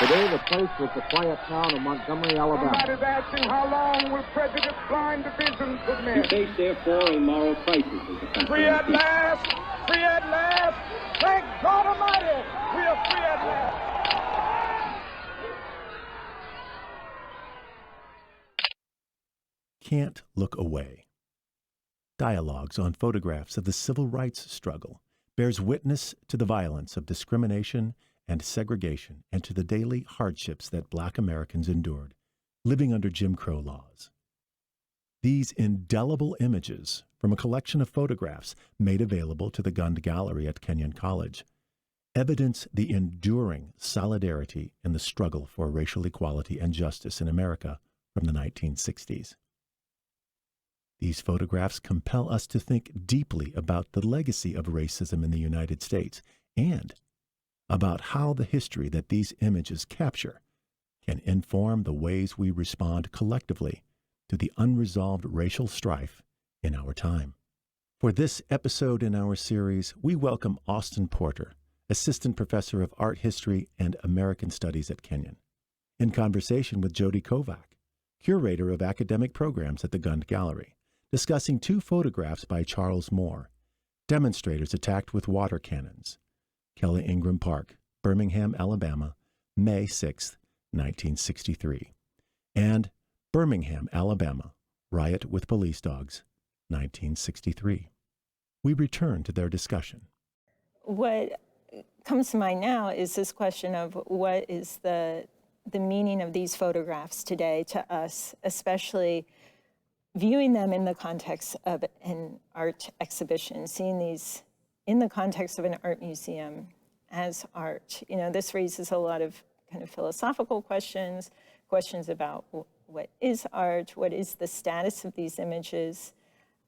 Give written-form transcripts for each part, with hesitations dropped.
Today, the place was the quiet town of Montgomery, Alabama. Somebody's asking how long will prejudice blind divisions of men. We face, therefore, a moral crisis as a country. Free at last! Free at last! Thank God Almighty! We are free at last! Can't Look Away. Dialogues on photographs of the civil rights struggle bears witness to the violence of discrimination and segregation and to the daily hardships that Black Americans endured, living under Jim Crow laws. These indelible images from a collection of photographs made available to the Gund Gallery at Kenyon College evidence the enduring solidarity in the struggle for racial equality and justice in America from the 1960s. These photographs compel us to think deeply about the legacy of racism in the United States and about how the history that these images capture can inform the ways we respond collectively to the unresolved racial strife in our time. For this episode in our series, we welcome Austin Porter, Assistant Professor of Art History and American Studies at Kenyon, in conversation with Jodi Kovach, Curator of Academic Programs at the Gund Gallery, discussing two photographs by Charles Moore, Demonstrators Attacked with Water Cannons, Kelly Ingram Park, Birmingham, Alabama, May 6, 1963, and Birmingham, Alabama, Riot with Police Dogs, 1963. We return to their discussion. What comes to mind now is this question of what is the meaning of these photographs today to us, especially viewing them in the context of an art exhibition, seeing these in the context of an art museum as art. You know, this raises a lot of kind of philosophical questions about what is art, what is the status of these images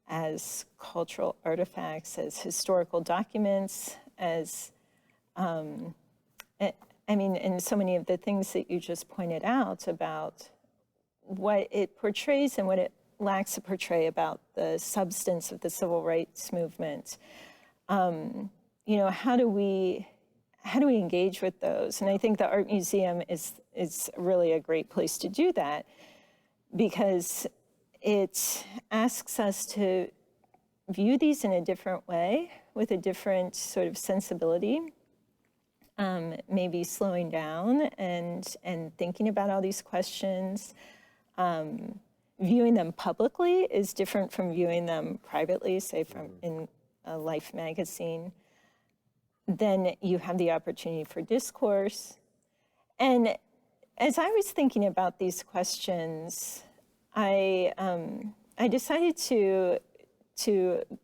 as cultural artifacts, as historical documents, as, and so many of the things that you just pointed out about what it portrays and what it lacks to portray about the substance of the civil rights movement. How do we engage with those? And I think the Art Museum is really a great place to do that because it asks us to view these in a different way with a different sort of sensibility, maybe slowing down and thinking about all these questions. Viewing them publicly is different from viewing them privately, say in a Life magazine. Then you have the opportunity for discourse. And as I was thinking about these questions, I decided to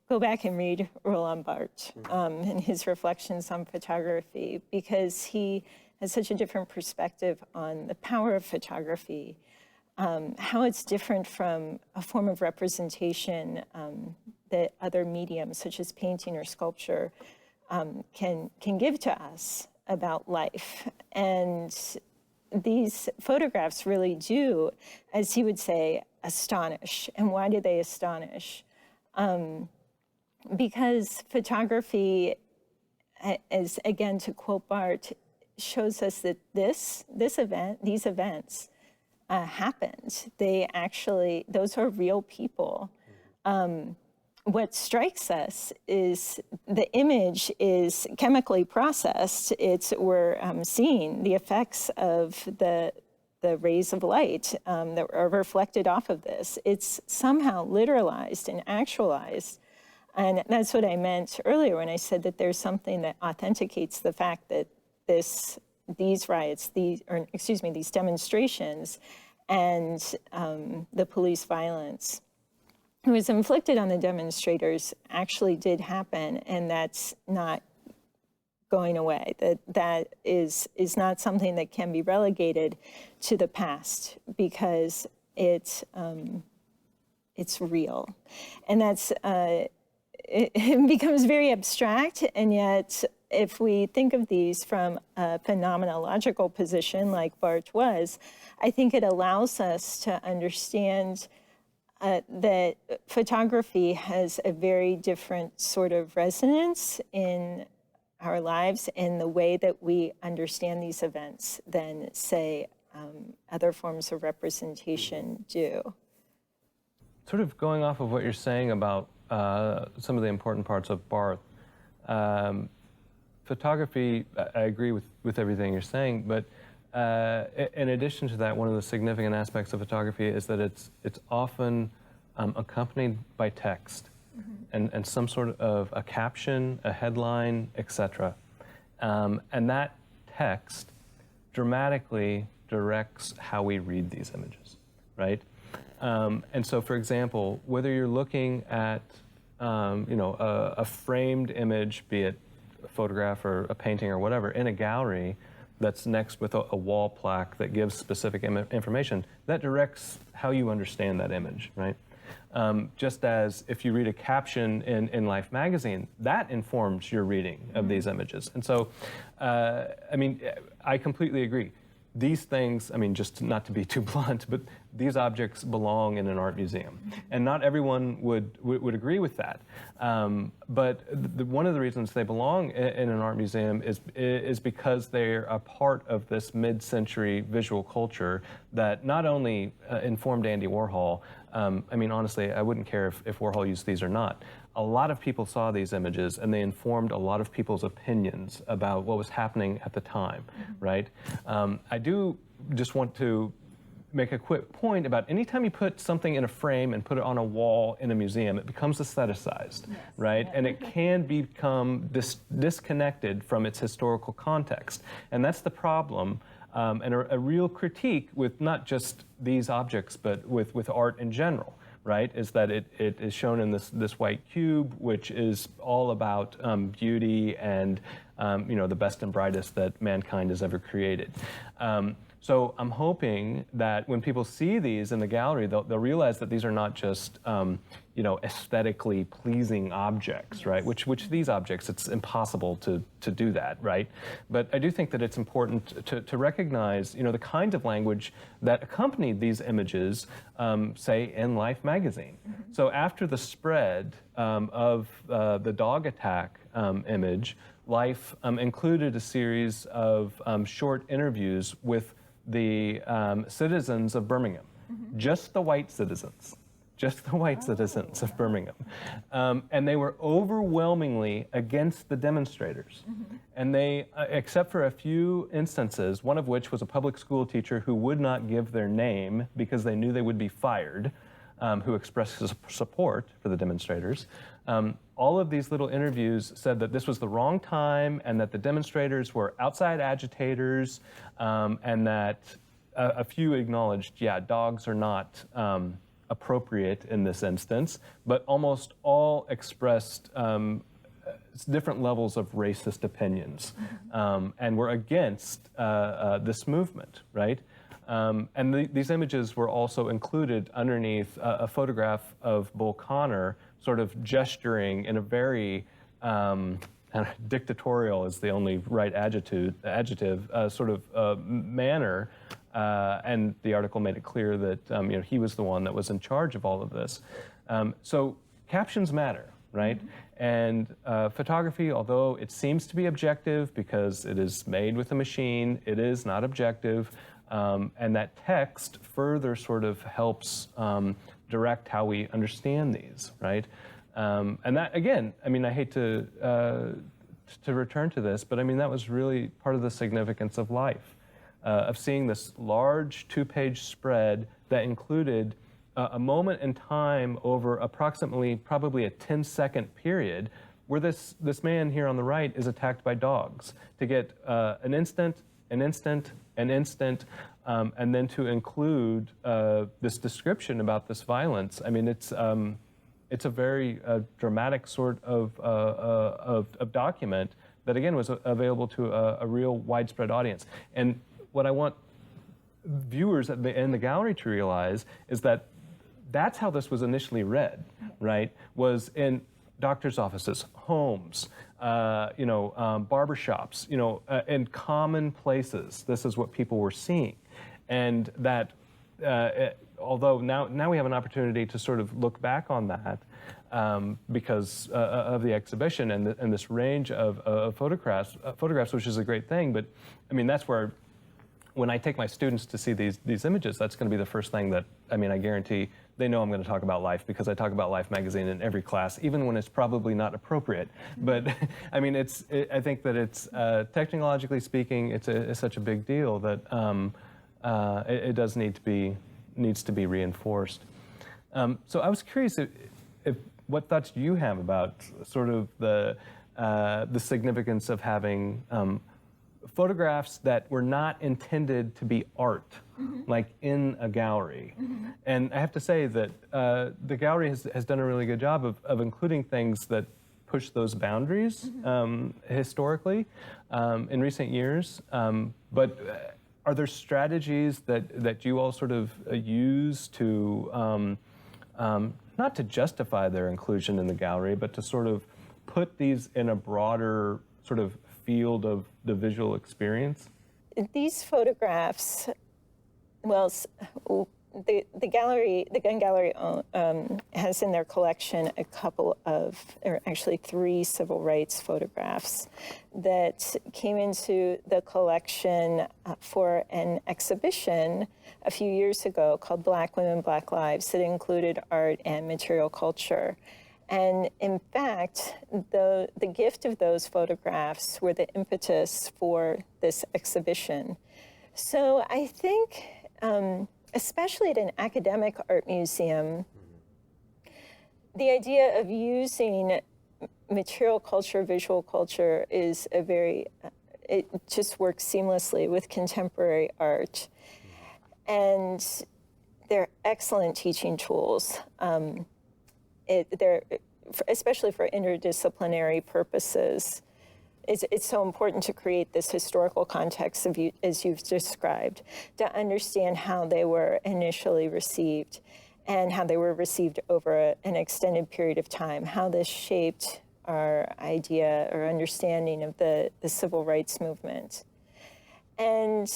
go back and read Roland Barthes and his reflections on photography, because he has such a different perspective on the power of photography, how it's different from a form of representation that other mediums, such as painting or sculpture, can give to us about life. And these photographs really do, as he would say, astonish. And why do they astonish? Because photography, as again to quote Barthes, shows us that these events happened. Those are real people. What strikes us is the image is chemically processed. We're seeing the effects of the rays of light that are reflected off of this. It's somehow literalized and actualized. And that's what I meant earlier when I said that there's something that authenticates the fact that these demonstrations and the police violence that was inflicted on the demonstrators actually did happen, and that's not going away. That is not something that can be relegated to the past, because it's real, and that's it becomes very abstract. And yet, if we think of these from a phenomenological position, like Barthes was, I think it allows us to understand that photography has a very different sort of resonance in our lives and the way that we understand these events than, say, other forms of representation do. Sort of going off of what you're saying about some of the important parts of Barth, photography, I agree with everything you're saying, but in addition to that, one of the significant aspects of photography is that it's often accompanied by text and some sort of a caption, a headline, etc. And that text dramatically directs how we read these images, right? And so, for example, whether you're looking at a framed image, be it a photograph or a painting or whatever, in a gallery that's next with a wall plaque that gives specific information, that directs how you understand that image, right? Just as if you read a caption in Life magazine, that informs your reading of these images. And so, I mean, I completely agree. These things, I mean, just not to be too blunt, but these objects belong in an art museum. And not everyone would agree with that. But one of the reasons they belong in an art museum is because they're a part of this mid-century visual culture that not only informed Andy Warhol. I mean, honestly, I wouldn't care if Warhol used these or not. A lot of people saw these images and they informed a lot of people's opinions about what was happening at the time, right? I do just want to make a quick point about anytime you put something in a frame and put it on a wall in a museum, it becomes aestheticized, right? And it can become disconnected from its historical context. And that's the problem. And a real critique with not just these objects, but with art in general, right? Is that it is shown in this white cube, which is all about beauty and the best and brightest that mankind has ever created. So I'm hoping that when people see these in the gallery, they'll realize that these are not just aesthetically pleasing objects, right? Which these objects, it's impossible to do that, right? But I do think that it's important to recognize, the kinds of language that accompanied these images, say in Life magazine. So after the spread of the dog attack image, Life included a series of short interviews with the citizens of Birmingham, just the white citizens. Just the white citizens of Birmingham. And they were overwhelmingly against the demonstrators. And they, except for a few instances, one of which was a public school teacher who would not give their name because they knew they would be fired, who expressed his support for the demonstrators. All of these little interviews said that this was the wrong time and that the demonstrators were outside agitators, and that a few acknowledged, yeah, dogs are not appropriate in this instance, but almost all expressed different levels of racist opinions and were against this movement, right? And these images were also included underneath a photograph of Bull Connor sort of gesturing in a very dictatorial is the only right adjective sort of manner. And the article made it clear that he was the one that was in charge of all of this. So captions matter, right? And photography, although it seems to be objective because it is made with a machine, it is not objective. And that text further sort of helps direct how we understand these, right? And that, again, I mean, I hate to return to this, but I mean, that was really part of the significance of Life, of seeing this large 2-page spread that included a moment in time over approximately probably a 10-second period where this man here on the right is attacked by dogs to get an instant, and then to include this description about this violence. I mean, it's a very dramatic sort of document that, again, was available to a real widespread audience. And what I want viewers in the gallery to realize is that that's how this was initially read, right? Was in doctors' offices, homes, barbershops, in common places. This is what people were seeing. And that, although now we have an opportunity to sort of look back on that, because of the exhibition and this range of photographs, which is a great thing. But I mean, that's where, when I take my students to see these images, that's going to be the first thing that, I mean, I guarantee they know I'm going to talk about Life, because I talk about Life magazine in every class, even when it's probably not appropriate. But I mean, I think that it's technologically speaking, it's such a big deal that it does needs to be reinforced. So I was curious if what thoughts you have about sort of the significance of having photographs that were not intended to be art, like in a gallery. And I have to say that the gallery has done a really good job of including things that push those boundaries historically in recent years. But are there strategies that you all sort of use to, not to justify their inclusion in the gallery, but to sort of put these in a broader sort of field of the visual experience? These photographs, well, the Gun Gallery has in their collection a couple of, or actually 3 civil rights photographs that came into the collection for an exhibition a few years ago called Black Women, Black Lives, that included art and material culture. And in fact, the gift of those photographs were the impetus for this exhibition. So I think, especially at an academic art museum, the idea of using material culture, visual culture is it just works seamlessly with contemporary art. And they're excellent teaching tools. They're, especially for interdisciplinary purposes, it's so important to create this historical context as you've described, to understand how they were initially received and how they were received over an extended period of time, how this shaped our idea or understanding of the civil rights movement. And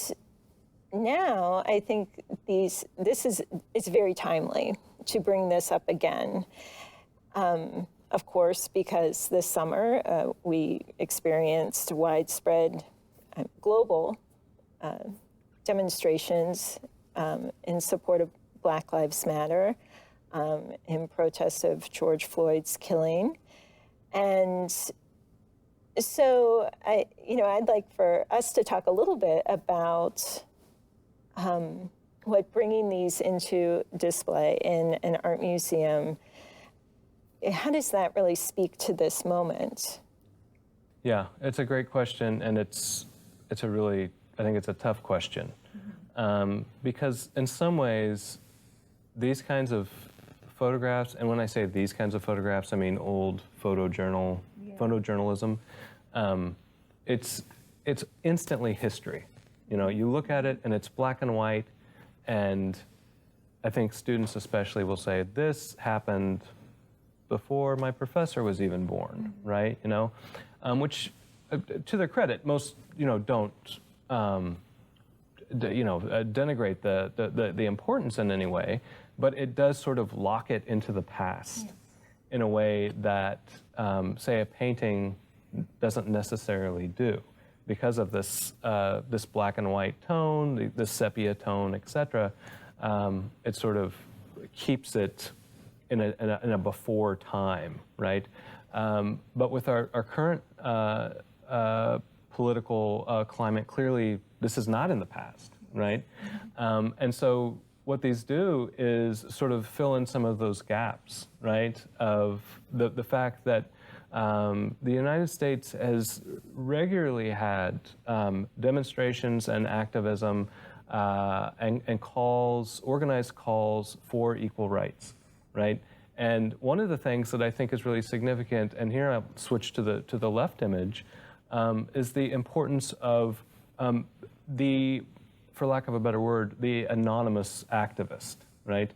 now I think it's very timely to bring this up again. Of course, because this summer we experienced widespread global demonstrations in support of Black Lives Matter, in protest of George Floyd's killing. And so I'd like for us to talk a little bit about what bringing these into display in an art museum, how does that really speak to this moment? Yeah, it's a great question, and it's a really, I think it's a tough question. Because in some ways, these kinds of photographs, and when I say these kinds of photographs, I mean old photojournalism, it's instantly history. You know, you look at it and it's black and white, and I think students especially will say, this happened before my professor was even born, right? You know, which, to their credit, most don't denigrate the importance in any way, but it does sort of lock it into the past in a way that, say, a painting doesn't necessarily do, because of this this black and white tone, the sepia tone, etc. It sort of keeps it in a before time, right? But with our current political climate, clearly this is not in the past, right? And so what these do is sort of fill in some of those gaps, right? Of the fact that the United States has regularly had demonstrations and activism and calls, organized calls for equal rights, right? And one of the things that I think is really significant, and here I'll switch to the left image, is the importance of the, for lack of a better word, the anonymous activist, right?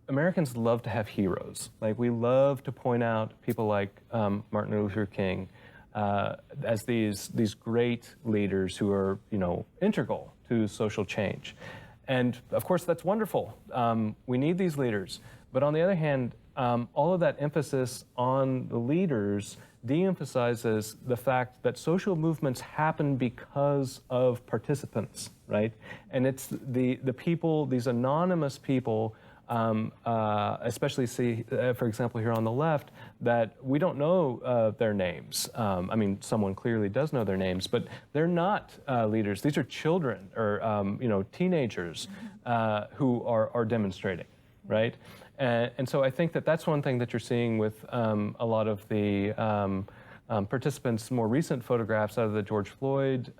Americans love to have heroes. Like, we love to point out people like Martin Luther King as these great leaders who are, integral to social change. And of course, that's wonderful. We need these leaders. But on the other hand, all of that emphasis on the leaders de-emphasizes the fact that social movements happen because of participants, right? And it's the people, these anonymous people, especially for example, here on the left, that we don't know their names. I mean, someone clearly does know their names, but they're not leaders. These are children or teenagers who are demonstrating, right? And so I think that that's one thing that you're seeing with a lot of the participants' more recent photographs out of the George Floyd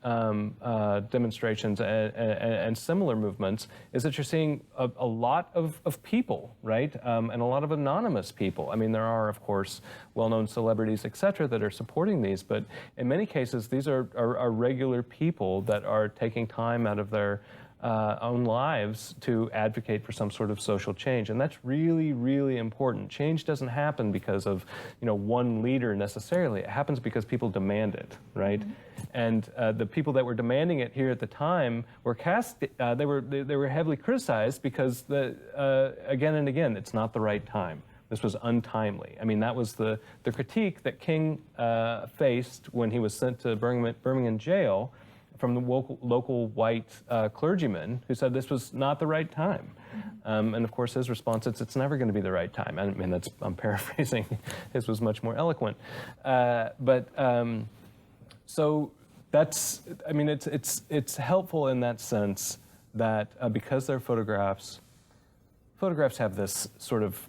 demonstrations and similar movements, is that you're seeing a lot of people, right? And a lot of anonymous people. I mean, there are, of course, well-known celebrities, et cetera, that are supporting these, but in many cases, these are regular people that are taking time out of their own lives to advocate for some sort of social change. And that's really, really important. Change doesn't happen because of, one leader necessarily. It happens because people demand it, right? Mm-hmm. And the people that were demanding it here at the time were they were heavily criticized because again and again, it's not the right time. This was untimely. I mean, that was the critique that King faced when he was sent to Birmingham jail from the local white clergyman who said this was not the right time. And of course his response is, it's never going to be the right time. I mean, I'm paraphrasing. His was much more eloquent. So that's, I mean, it's helpful in that sense that because they're photographs have this sort of,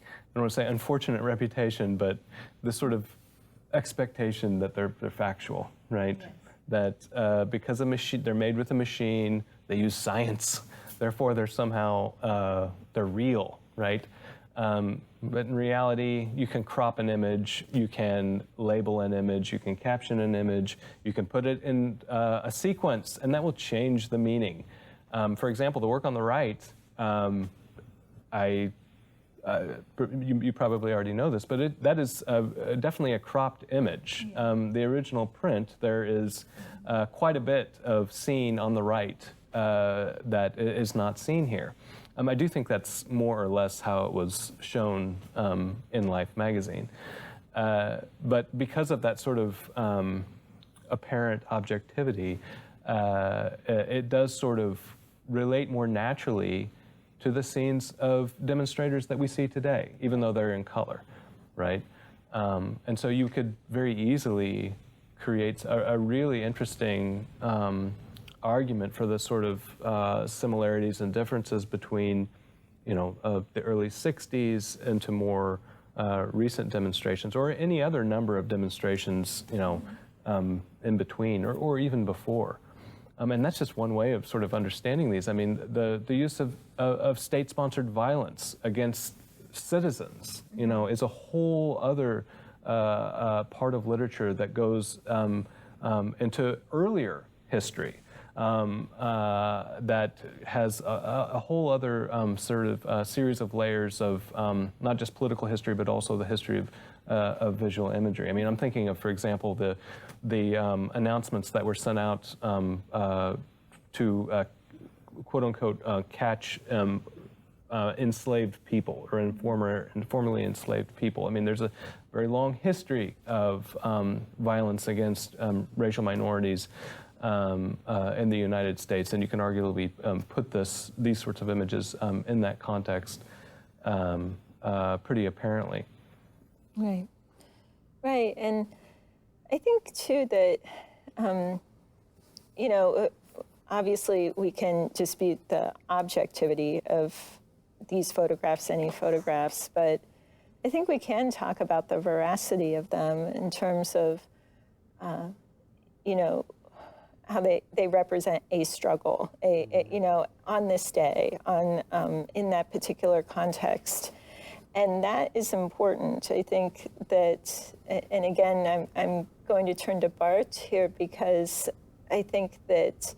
I don't want to say unfortunate reputation, but this sort of expectation that they're factual, right? Yes. That because they're made with a machine, they use science, therefore they're somehow, they're real, right? But in reality, you can crop an image, you can label an image, you can caption an image, you can put it in a sequence, and that will change the meaning. For example, the work on the right, you probably already know this, but that is definitely a cropped image. The original print, there is quite a bit of scene on the right that is not seen here. I do think that's more or less how it was shown in Life magazine. But because of that sort of apparent objectivity, it does sort of relate more naturally to the scenes of demonstrators that we see today, even though they're in color, right? And so you could very easily create a really interesting argument for the sort of similarities and differences between, the early 60s into more recent demonstrations, or any other number of demonstrations, in between, or even before. And that's just one way of sort of understanding these. I mean, the use of state-sponsored violence against citizens, is a whole other part of literature that goes into earlier history that has a whole other sort of series of layers of not just political history, but also the history of visual imagery. I mean, I'm thinking of, for example, the announcements that were sent out to quote-unquote catch enslaved people or formerly enslaved people. I mean, there's a very long history of violence against racial minorities in the United States, and you can arguably put these sorts of images in that context pretty apparently. Right, right, and I think too that, obviously we can dispute the objectivity of these photographs, any photographs, but I think we can talk about the veracity of them in terms of, how they represent a struggle, on this day, in that particular context. And that is important. I think that, and again, I'm going to turn to Bart here because I think that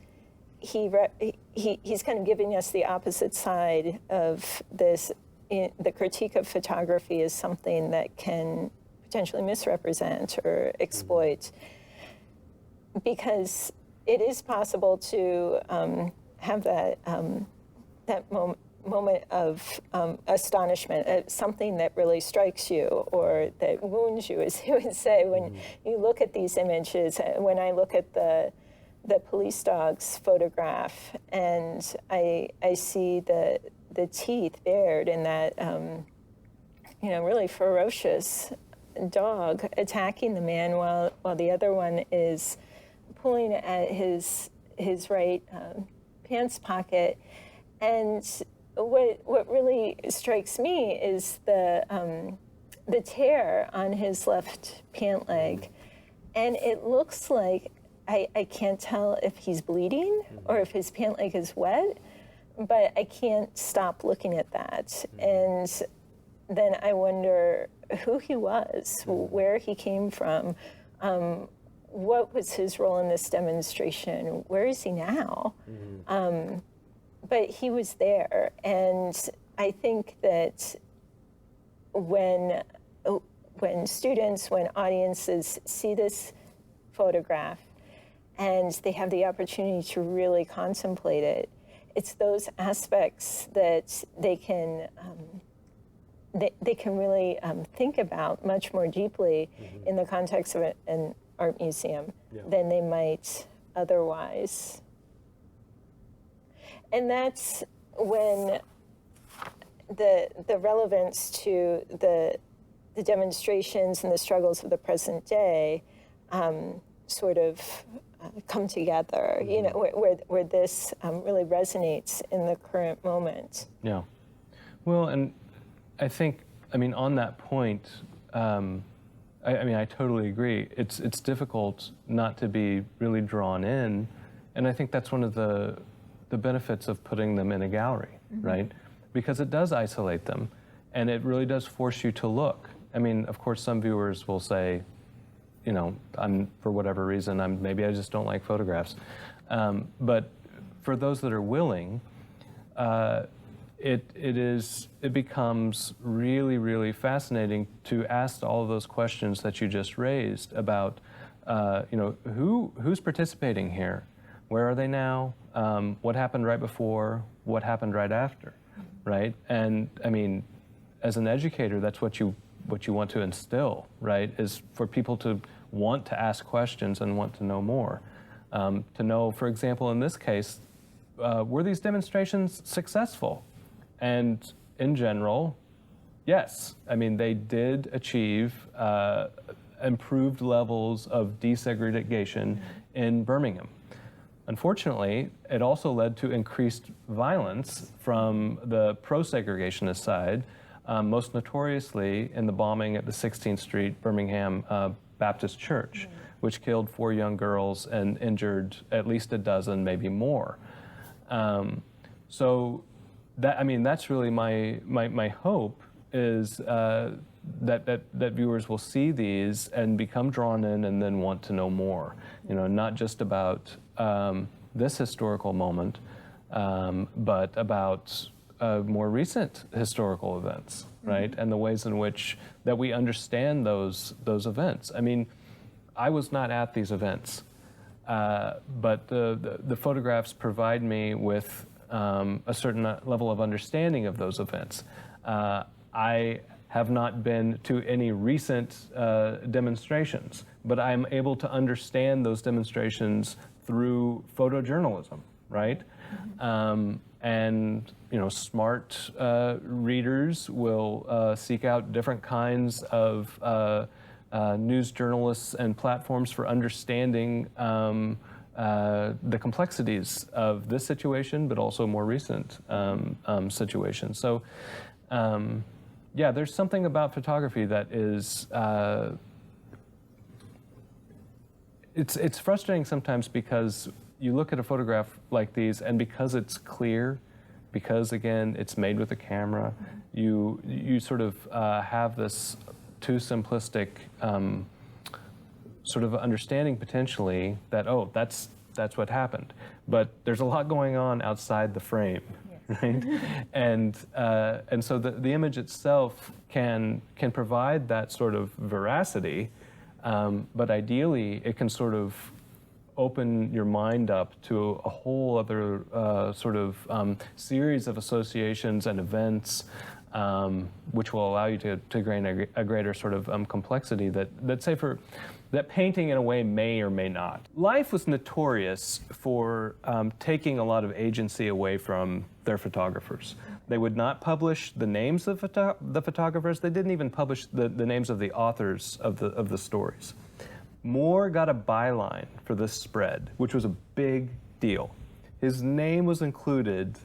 he's kind of giving us the opposite side of this. The critique of photography is something that can potentially misrepresent or exploit, because it is possible to have that moment of astonishment, something that really strikes you or that wounds you, as you would say, when you look at these images. When I look at the police dog's photograph and I see the teeth bared in that, really ferocious dog attacking the man while the other one is pulling at his right pants pocket. And what really strikes me is the tear on his left pant leg. And it looks like, I can't tell if he's bleeding or if his pant leg is wet, but I can't stop looking at that. And then I wonder who he was, where he came from, what was his role in this demonstration, where is he now? But he was there, and I think that when students, when audiences see this photograph and they have the opportunity to really contemplate it, it's those aspects that they can really think about much more deeply in the context of an art museum than they might otherwise. And that's when the relevance to the demonstrations and the struggles of the present day sort of come together, where this really resonates in the current moment. Yeah. Well, and I think, on that point, I totally agree. It's difficult not to be really drawn in, and I think that's one of the benefits of putting them in a gallery, right? Because it does isolate them, and it really does force you to look. Of course, some viewers will say, for whatever reason, maybe I just don't like photographs. But for those that are willing, it becomes really, really fascinating to ask all of those questions that you just raised about, who's participating here? Where are they now? What happened right before? What happened right after? Right? And as an educator, that's what you want to instill, right? Is for people to want to ask questions and want to know more. To know, for example, in this case, were these demonstrations successful? And in general, yes. They did achieve improved levels of desegregation in Birmingham. Unfortunately, it also led to increased violence from the pro-segregationist side, most notoriously in the bombing at the 16th Street Birmingham Baptist Church, which killed 4 young girls and injured at least a dozen, maybe more. So that's really my hope, is that viewers will see these and become drawn in and then want to know more. Not just about this historical moment, but about more recent historical events, right? And the ways in which that we understand those events. I was not at these events, but the photographs provide me with a certain level of understanding of those events. I have not been to any recent demonstrations, but I'm able to understand those demonstrations through photojournalism, right? And smart readers will seek out different kinds of news journalists and platforms for understanding the complexities of this situation, but also more recent situations. So, there's something about photography that is, it's frustrating sometimes because you look at a photograph like these, and because it's clear, because again, it's made with a camera, you sort of have this too simplistic sort of understanding potentially that, oh, that's what happened. But there's a lot going on outside the frame, right? And so the image itself can provide that sort of veracity, but ideally it can sort of open your mind up to a whole other sort of series of associations and events, which will allow you to gain a greater sort of complexity that painting in a way may or may not. Life was notorious for taking a lot of agency away from their photographers. They would not publish the names of the photographers. They didn't even publish the names of the authors of the stories. Moore got a byline for this spread, which was a big deal. His name was included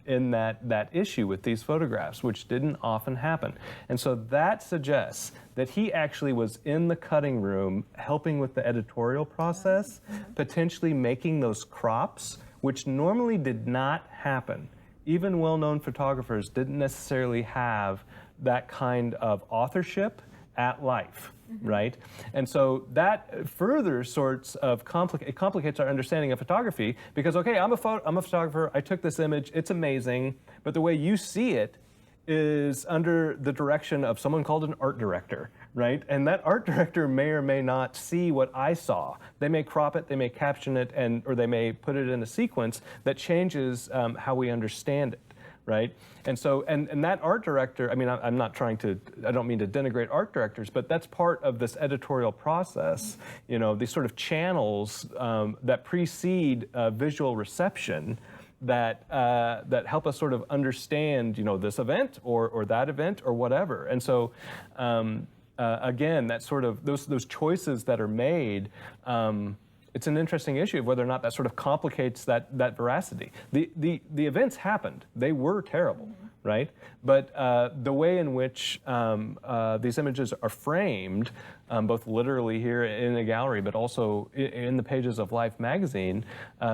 in that issue with these photographs, which didn't often happen. And so that suggests that he actually was in the cutting room helping with the editorial process, potentially making those crops, which normally did not happen. Even well-known photographers didn't necessarily have that kind of authorship at life. Right? And so that further sorts of complicates our understanding of photography because, okay, I'm a photographer, I took this image, it's amazing, but the way you see it is under the direction of someone called an art director, right? And that art director may or may not see what I saw. They may crop it, they may caption it, or they may put it in a sequence that changes how we understand it. Right? And so, and that art director, I mean, I don't mean to denigrate art directors, but that's part of this editorial process, you know, these sort of channels that precede visual reception that help us sort of understand, you know, this event or that event or whatever. And so, again, that sort of, those choices that are made, it's an interesting issue of whether or not that sort of complicates that veracity. The events happened. They were terrible, right? But the way in which these images are framed, both literally here in a gallery, but also in the pages of Life magazine,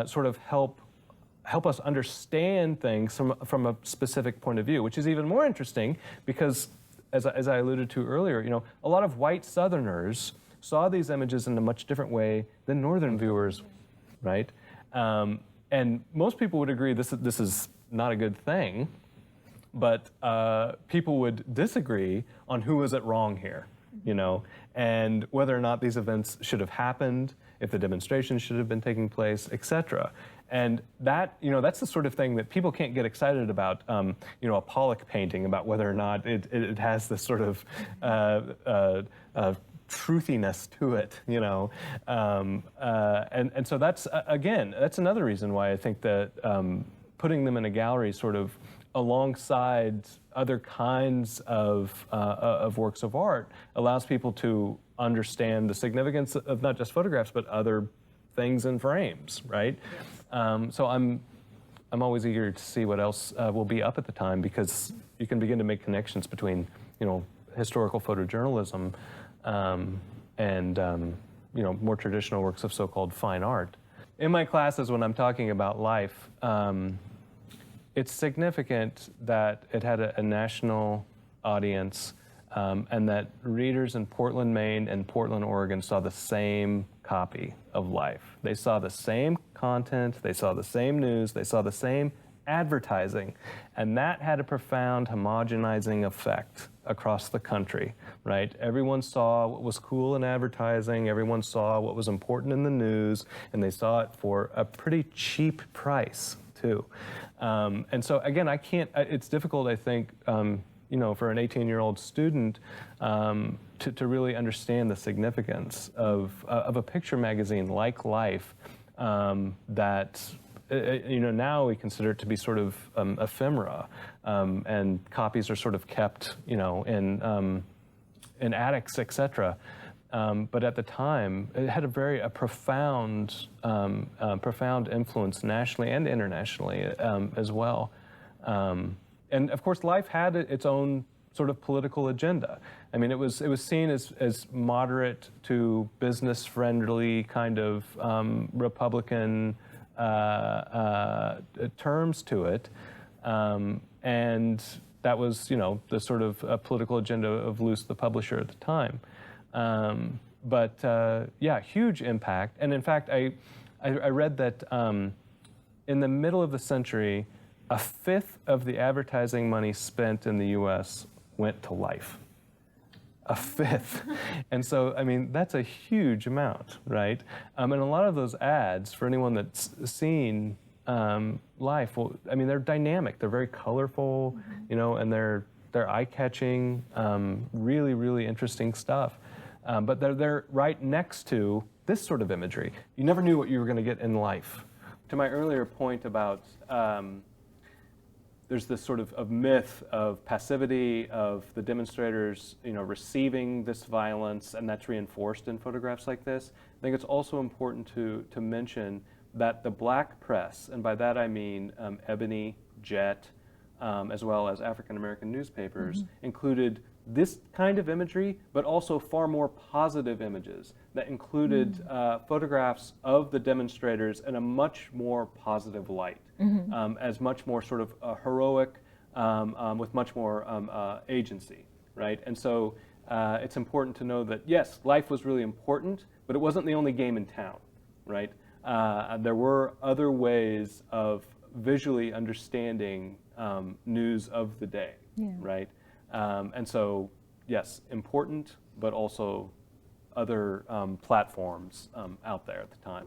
sort of help us understand things from a specific point of view, which is even more interesting because, as I alluded to earlier, you know, a lot of white Southerners saw these images in a much different way than Northern viewers, right? And most people would agree this is not a good thing, but people would disagree on who was at wrong here, you know, and whether or not these events should have happened, if the demonstrations should have been taking place, etc. And that, you know, that's the sort of thing that people can't get excited about, you know, a Pollock painting, about whether or not it has this sort of truthiness to it, you know, and so that's again, that's another reason why I think that putting them in a gallery, sort of alongside other kinds of works of art, allows people to understand the significance of not just photographs but other things in frames, right? So I'm always eager to see what else will be up at the time, because you can begin to make connections between, you know, historical photojournalism and you know, more traditional works of so-called fine art. In my classes, when I'm talking about Life, it's significant that it had a national audience, and that readers in Portland, Maine and Portland, Oregon saw the same copy of Life. They saw the same content, they saw the same news, they saw the same advertising, and that had a profound homogenizing effect across the country, right? Everyone saw what was cool in advertising, everyone saw what was important in the news, and they saw it for a pretty cheap price, too. And so, again, it's difficult, I think, you know, for an 18-year-old student to really understand the significance of a picture magazine like Life that, you know, now we consider it to be sort of ephemera, and copies are sort of kept, you know, in attics, etc. But at the time, it had a profound influence nationally and internationally as well. And of course, Life had its own sort of political agenda. I mean, it was seen as moderate to business-friendly kind of Republican terms to it, and that was, you know, the sort of political agenda of Luce, the publisher at the time. But yeah, huge impact. And in fact, I read that in the middle of the century, 1/5 of the advertising money spent in the U.S. went to Life. a fifth. And so, I mean, that's a huge amount, right? And a lot of those ads, for anyone that's seen Life, well, I mean, they're dynamic, they're very colorful, you know, and they're eye-catching, really, really interesting stuff. But they're right next to this sort of imagery. You never knew what you were going to get in Life. To my earlier point about there's this sort of myth of passivity of the demonstrators, you know, receiving this violence, and that's reinforced in photographs like this. I think it's also important to mention that the black press, and by that I mean Ebony, Jet, as well as African American newspapers, included this kind of imagery, but also far more positive images that included photographs of the demonstrators in a much more positive light, as much more sort of heroic, with much more agency, right? And so it's important to know that, yes, Life was really important, but it wasn't the only game in town, right? There were other ways of visually understanding news of the day, right? And so, yes, important, but also other platforms out there at the time.